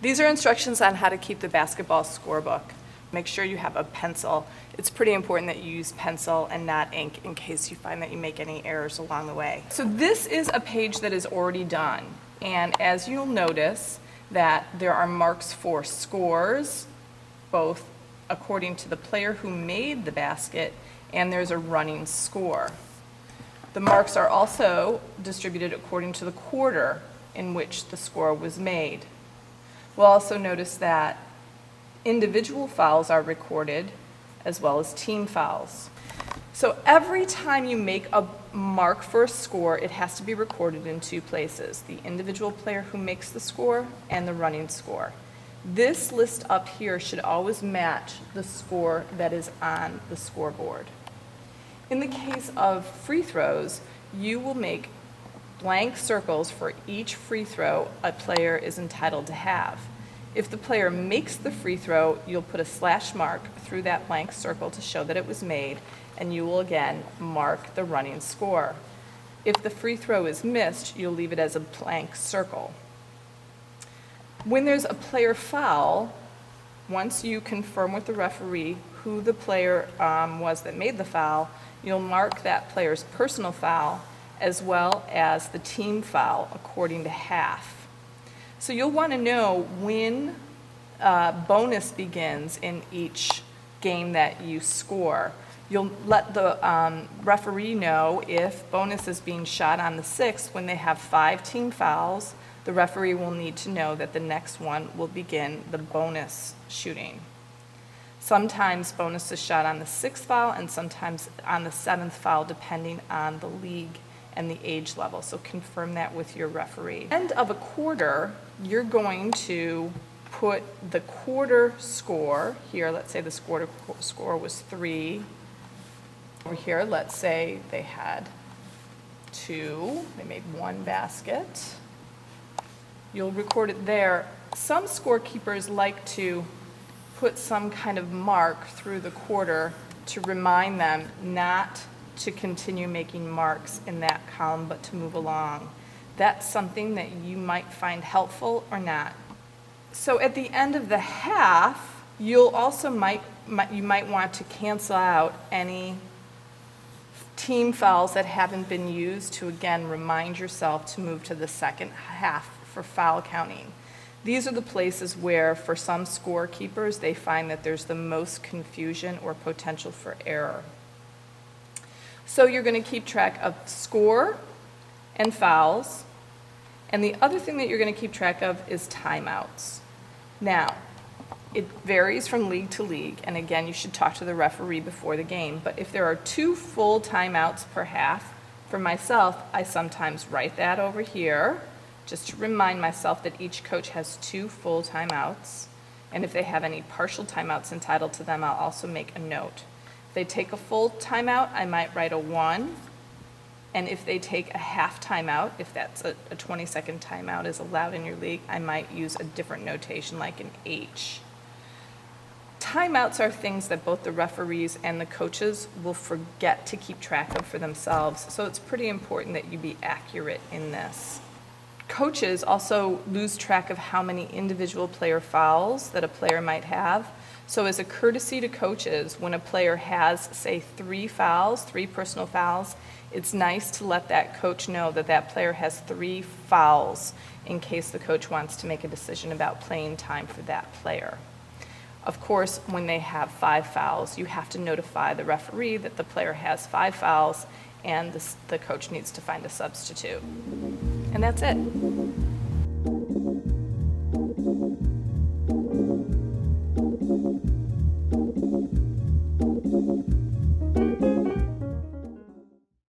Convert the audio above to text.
These are instructions on how to keep the basketball scorebook. Make sure you have a pencil. It's pretty important that you use pencil and not ink in case you find that you make any errors along the way. So this is a page that is already done, and as you'll notice that there are marks for scores, both according to the player who made the basket, and there's a running score. The marks are also distributed according to the quarter in which the score was made. We'll also notice that individual fouls are recorded as well as team fouls. So every time you make a mark for a score, it has to be recorded in two places: the individual player who makes the score and the running score. This list up here should always match the score that is on the scoreboard. In the case of free throws, you will make blank circles for each free throw a player is entitled to have. If the player makes the free throw, you'll put a slash mark through that blank circle to show that it was made, and you will again mark the running score. If the free throw is missed, you'll leave it as a blank circle. When there's a player foul, once you confirm with the referee who the player was that made the foul, you'll mark that player's personal foul as well as the team foul according to half. So you'll want to know when bonus begins in each game that you score. You'll let the referee know if bonus is being shot on the 6th. When they have 5 team fouls, the referee will need to know that the next one will begin the bonus shooting. Sometimes bonus is shot on the 6th foul and sometimes on the 7th foul, depending on the league and the age level. So confirm that with your referee. End of a quarter, you're going to put the quarter score here. Let's say the score was 3. Over here, let's say they had 2. They made 1 basket. You'll record it there. Some scorekeepers like to put some kind of mark through the quarter to remind them not to continue making marks in that column, but to move along. That's something that you might find helpful or not. So at the end of the half, you'll also might want to cancel out any team fouls that haven't been used to again remind yourself to move to the second half for foul counting. These are the places where, for some scorekeepers, they find that there's the most confusion or potential for error. So you're going to keep track of score and fouls, and the other thing that you're going to keep track of is timeouts. Now, it varies from league to league, and again, you should talk to the referee before the game, but if there are 2 full timeouts per half, for myself, I sometimes write that over here, just to remind myself that each coach has 2 full timeouts, and if they have any partial timeouts entitled to them, I'll also make a note. If they take a full timeout, I might write a 1, and if they take a half timeout, if that's a 20-second timeout is allowed in your league, I might use a different notation like an H. Timeouts are things that both the referees and the coaches will forget to keep track of for themselves, so it's pretty important that you be accurate in this. Coaches also lose track of how many individual player fouls that a player might have. So as a courtesy to coaches, when a player has, say, 3 fouls, 3 personal fouls, it's nice to let that coach know that that player has 3 fouls in case the coach wants to make a decision about playing time for that player. Of course, when they have 5 fouls, you have to notify the referee that the player has 5 fouls and the coach needs to find a substitute. And that's it.